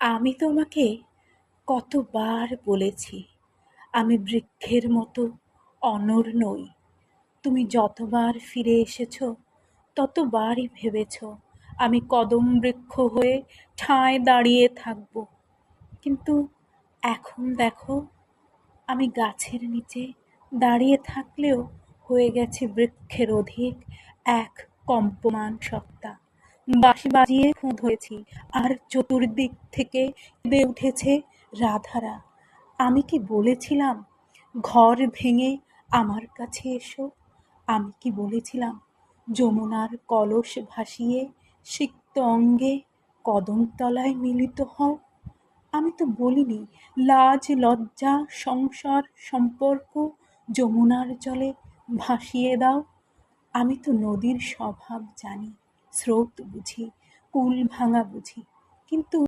আমি তোমাকে কতবার বলেছি আমি বৃক্ষের মতো অনড় নই। তুমি যতবার ফিরে এসেছ ততবারই ভেবেছ আমি কদম বৃক্ষ হয়ে ঠায় দাঁড়িয়ে থাকব। কিন্তু এখন দেখো, আমি গাছের নিচে দাঁড়িয়ে থাকলেও হয়ে গেছে বৃক্ষের অধিক এক কম্পমান সত্তা। বাঁশি বাজিয়ে খুঁত হয়েছি, আর চতুর্দিক থেকে কেঁদে উঠেছে রাধারা। আমি কি বলেছিলাম ঘর ভেঙে আমার কাছে এসো? আমি কি বলেছিলাম যমুনার কলস ভাসিয়ে সিক্ত অঙ্গে কদমতলায় মিলিত হও? আমি তো বলিনি লাজ লজ্জা সংসার সম্পর্ক যমুনার জলে ভাসিয়ে দাও। আমি তো নদীর স্বভাব জানি, স্রোত বুঝি, কুল ভাঙা বুঝি, কিন্তু